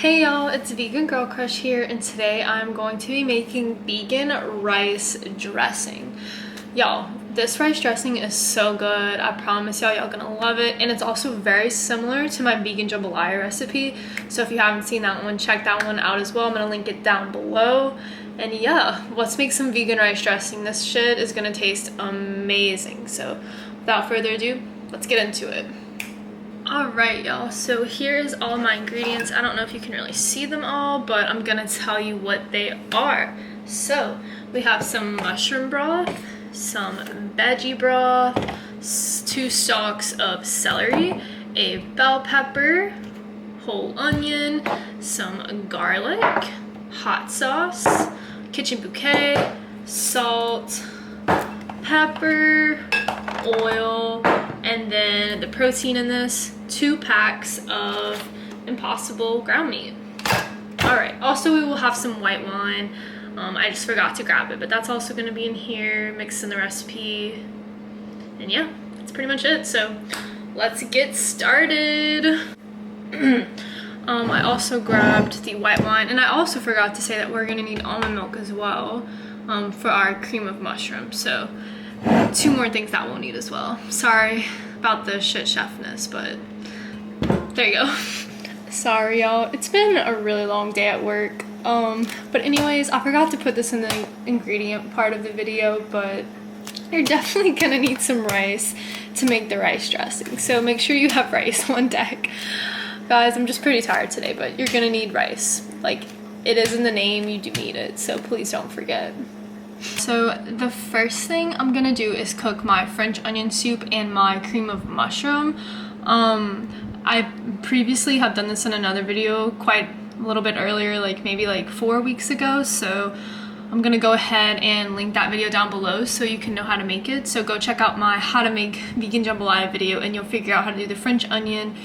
Hey y'all, it's Vegan Girl Crush here, and today I'm going to be making vegan rice dressing. Y'all, this rice dressing is so good. I promise y'all gonna love it, and it's also very similar to my vegan jambalaya recipe. So if you haven't seen that one, check that one out as well. I'm gonna link it down below. And yeah, let's make some vegan rice dressing. This shit is gonna taste amazing. So without further ado, let's get into it. Alright y'all, so here's all my ingredients. I don't know if you can really see them all, but I'm gonna tell you what they are. So we have some mushroom broth, some veggie broth, 2 stalks of celery, a bell pepper, whole onion, some garlic, hot sauce, kitchen bouquet, salt, pepper, oil, and then the protein in this, 2 packs of Impossible ground meat. All right, also we will have some white wine. I just forgot to grab it, but that's also gonna be in here, mixed in the recipe. And yeah, that's pretty much it. So let's get started. I also grabbed the white wine, and I also forgot to say that we're gonna need almond milk as well for our cream of mushroom. So 2 more things that we'll need as well. Sorry about the shit chefness, but there you go. Sorry y'all, it's been a really long day at work. But anyways, I forgot to put this in the ingredient part of the video, but you're definitely gonna need some rice to make the rice dressing. So make sure you have rice on deck. Guys, I'm just pretty tired today, but you're gonna need rice. Like, it is in the name, you do need it, so please don't forget. So the first thing I'm gonna do is cook my French onion soup and my cream of mushroom. I previously have done this in another video quite a little bit earlier, like maybe like 4 weeks ago. So I'm gonna go ahead and link that video down below so you can know how to make it. So go check out my how to make vegan jambalaya video, and you'll figure out how to do the French onion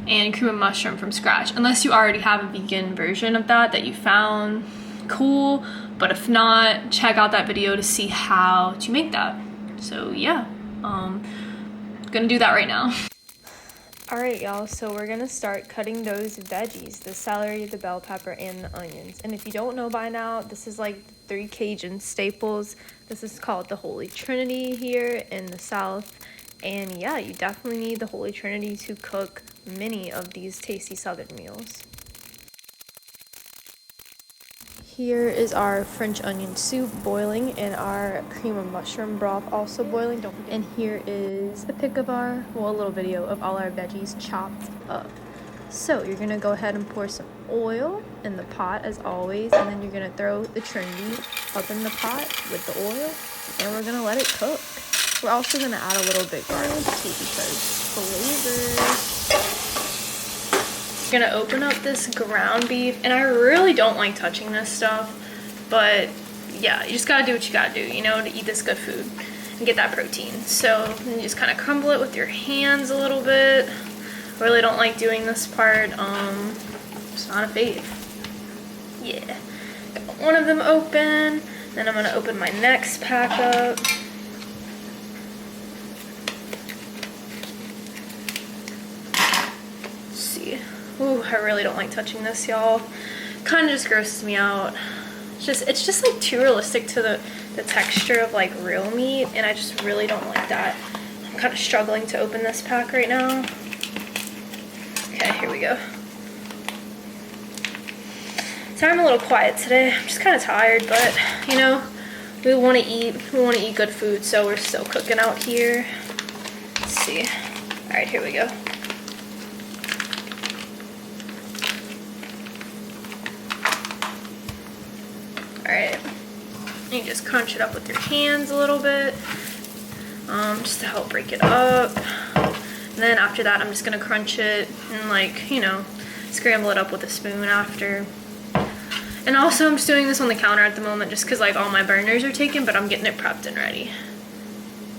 and cream of mushroom from scratch. Unless you already have a vegan version of that you found, cool. But if not, check out that video to see how to make that. So yeah, gonna do that right now. Alright y'all, so we're gonna start cutting those veggies, the celery, the bell pepper, and the onions. And if you don't know by now, this is like 3 Cajun staples. This is called the Holy Trinity here in the South. And yeah, you definitely need the Holy Trinity to cook many of these tasty Southern meals. Here is our French onion soup boiling, and our cream of mushroom broth also boiling. Don't forget. And here is a pic of a little video of all our veggies chopped up. So you're gonna go ahead and pour some oil in the pot as always, and then you're gonna throw the Trinity up in the pot with the oil, and we're gonna let it cook. We're also gonna add a little bit garlic too because flavor. Gonna open up this ground beef, and I really don't like touching this stuff, but yeah, you just gotta do what you gotta do, you know, to eat this good food and get that protein. So you just kind of crumble it with your hands a little bit. I really don't like doing this part. It's not a fave. Yeah, got one of them open, then I'm gonna open my next pack up. Ooh, I really don't like touching this, y'all. Kind of just grosses me out. It's just like too realistic to the texture of like real meat, and I just really don't like that. I'm kind of struggling to open this pack right now. Okay, here we go. Sorry I'm a little quiet today. I'm just kind of tired, but you know, we want to eat good food, so we're still cooking out here. Let's see. All right, here we go. Alright, you just crunch it up with your hands a little bit, just to help break it up. And then after that, I'm just gonna crunch it and, like, you know, scramble it up with a spoon after. And also, I'm just doing this on the counter at the moment just because, like, all my burners are taken, but I'm getting it prepped and ready.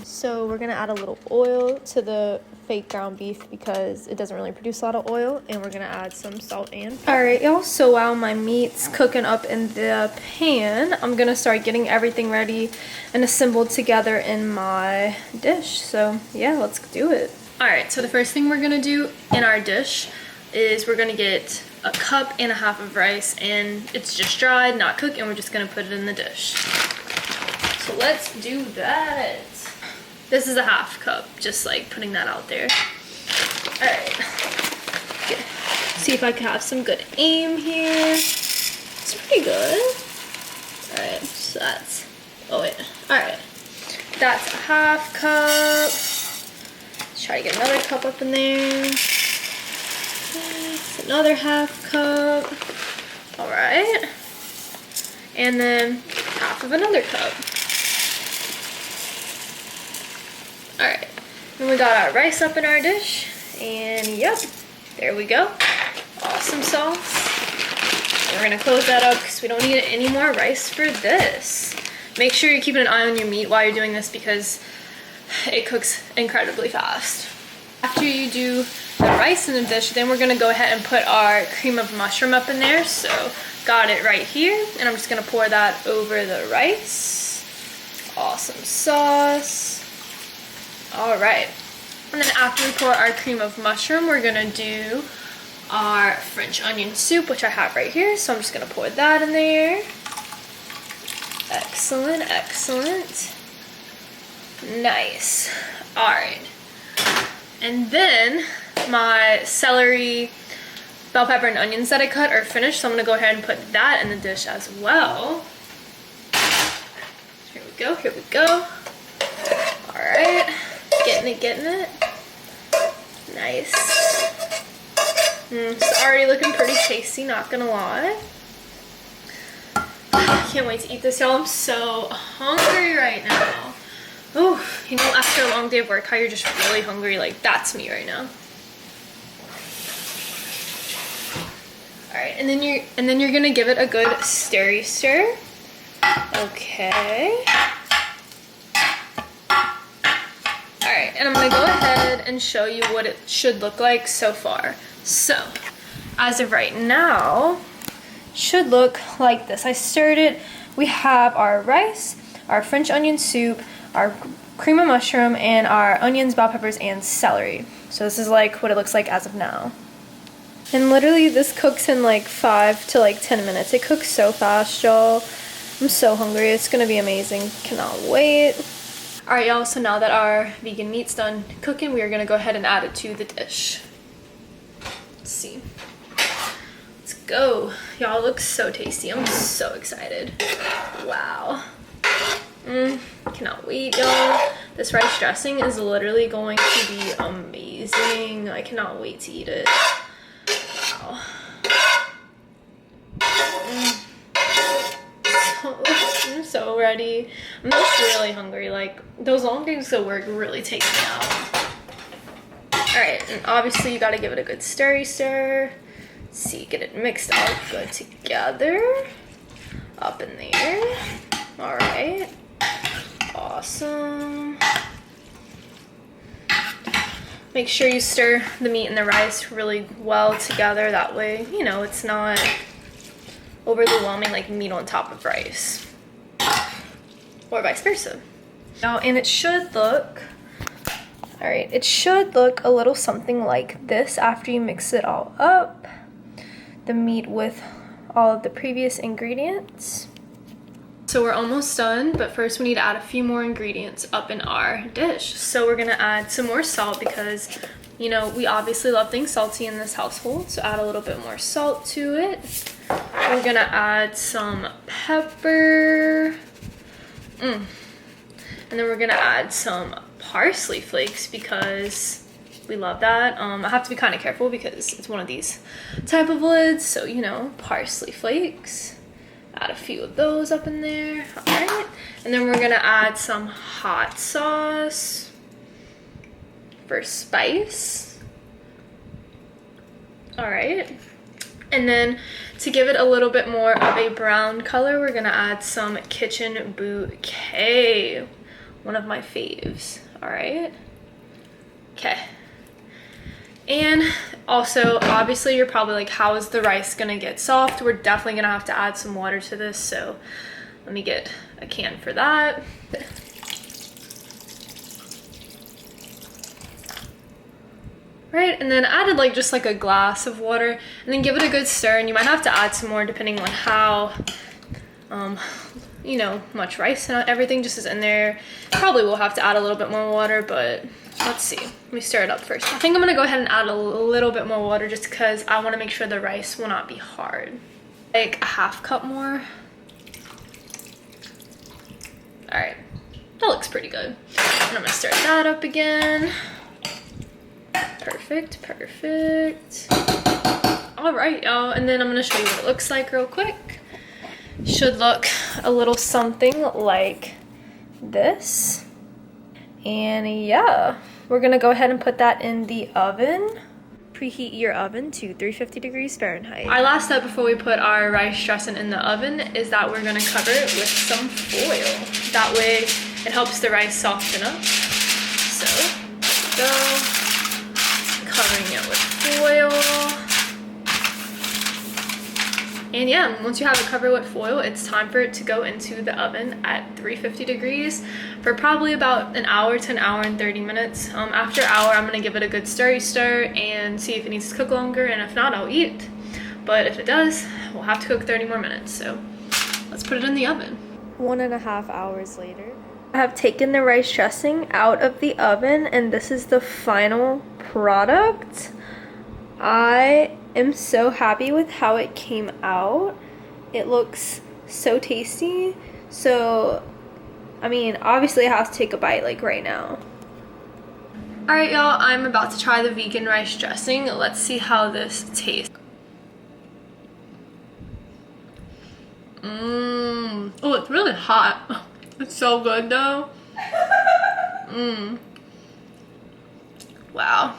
So we're gonna add a little oil to the fake ground beef because it doesn't really produce a lot of oil, and we're gonna add some salt and pepper. All right y'all, so while my meat's cooking up in the pan, I'm gonna start getting everything ready and assembled together in my dish. So yeah, let's do it. All right, so the first thing we're gonna do in our dish is we're gonna get a cup and a half of rice, and it's just dried, not cooked, and we're just gonna put it in the dish. So let's do that. This is a half cup, just like putting that out there. All right, good. See if I can have some good aim here. It's pretty good. All right, so that's, oh wait, all right. That's a half cup. Let's try to get another cup up in there. That's another half cup. All right. And then half of another cup. All right. Then we got our rice up in our dish. And yep, there we go. Awesome sauce. We're gonna close that up because we don't need any more rice for this. Make sure you're keeping an eye on your meat while you're doing this because it cooks incredibly fast. After you do the rice in the dish, then we're gonna go ahead and put our cream of mushroom up in there. So got it right here, and I'm just gonna pour that over the rice. Awesome sauce. All right, and then after we pour our cream of mushroom, we're gonna do our French onion soup, which I have right here. So I'm just gonna pour that in there. Excellent, excellent. Nice. All right. And then my celery, bell pepper, and onions that I cut are finished. So I'm gonna go ahead and put that in the dish as well. Here we go, here we go. All right, getting it, getting it. Nice. It's already looking pretty tasty, not gonna lie. I can't wait to eat this, y'all. I'm so hungry right now. Oh, you know, after a long day of work, how you're just really hungry, like that's me right now. All right, and then you're gonna give it a good stirry stir. Okay. All right, and I'm gonna go ahead and show you what it should look like so far. So, as of right now, should look like this. I stirred it. We have our rice, our French onion soup, our cream of mushroom, and our onions, bell peppers, and celery. So this is like what it looks like as of now. And literally this cooks in like 5 to like 10 minutes. It cooks so fast, y'all. I'm so hungry. It's gonna be amazing. Cannot wait. All right, y'all, so now that our vegan meat's done cooking, we are gonna go ahead and add it to the dish. Let's see. Let's go. Y'all, look so tasty. I'm so excited. Wow. Cannot wait, y'all. This rice dressing is literally going to be amazing. I cannot wait to eat it. Wow. I'm so ready. I'm just really hungry. Like, those long days at work really take me out. Alright, and obviously you gotta give it a good stirry stir. Let's see, get it mixed all good together. Up in there. Alright. Awesome. Make sure you stir the meat and the rice really well together. That way, you know, it's not overwhelming like meat on top of rice. Or vice versa. Now, and it should look, all right, it should look a little something like this after you mix it all up. The meat with all of the previous ingredients. So we're almost done, but first we need to add a few more ingredients up in our dish. So we're gonna add some more salt because, you know, we obviously love things salty in this household. So add a little bit more salt to it. We're gonna add some pepper. And then we're gonna add some parsley flakes because we love that. I have to be kind of careful because it's one of these type of lids. So, you know, parsley flakes. Add a few of those up in there. All right. And then we're gonna add some hot sauce for spice. All right. And then to give it a little bit more of a brown color, we're gonna add some kitchen bouquet, one of my faves. All right. Okay. And also, obviously, you're probably like, how is the rice gonna get soft? We're definitely gonna have to add some water to this, so let me get a can for that. Right, and then added like just like a glass of water, and then give it a good stir. And you might have to add some more depending on how you know, much rice and everything just is in there. Probably will have to add a little bit more water, but let's see. Let me stir it up first. I think I'm gonna go ahead and add a little bit more water just because I want to make sure the rice will not be hard. Like a half cup more. All right, that looks pretty good. And I'm gonna stir that up again. Perfect, perfect. All right, y'all, and then I'm gonna show you what it looks like real quick. Should look a little something like this. And yeah, we're gonna go ahead and put that in the oven. Preheat your oven to 350 degrees Fahrenheit. Our last step before we put our rice dressing in the oven is that we're gonna cover it with some foil. That way it helps the rice soften up. So, go. Covering it with foil. And yeah, once you have it covered with foil, it's time for it to go into the oven at 350 degrees for probably about an hour to an hour and 30 minutes. After an hour, I'm gonna give it a good stir and see if it needs to cook longer, and if not, I'll eat it. But if it does, we'll have to cook 30 more minutes. So let's put it in the oven. 1.5 hours later, I have taken the rice dressing out of the oven, and this is the final product. I am so happy with how it came out. It looks so tasty. So, I mean, obviously I have to take a bite like right now. All right, y'all, I'm about to try the vegan rice dressing. Let's see how this tastes. Oh, it's really hot. It's so good though. Wow.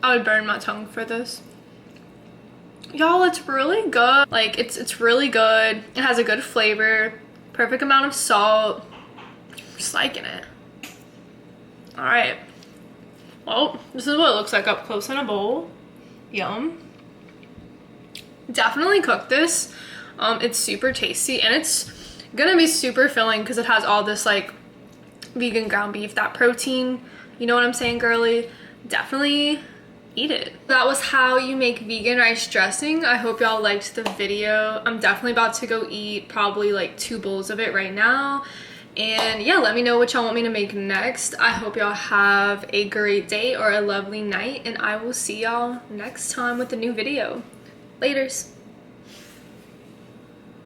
I would burn my tongue for this. Y'all, it's really good. Like, it's really good. It has a good flavor, perfect amount of salt. Just liking it. All right. Well, this is what it looks like up close in a bowl. Yum. Definitely cook this. It's super tasty, and it's gonna be super filling because it has all this like vegan ground beef, that protein. You know what I'm saying, girly? Definitely eat it. That was how you make vegan rice dressing. I hope y'all liked the video. I'm definitely about to go eat probably like 2 bowls of it right now. And yeah, let me know what y'all want me to make next. I hope y'all have a great day or a lovely night, and I will see y'all next time with a new video. Laters.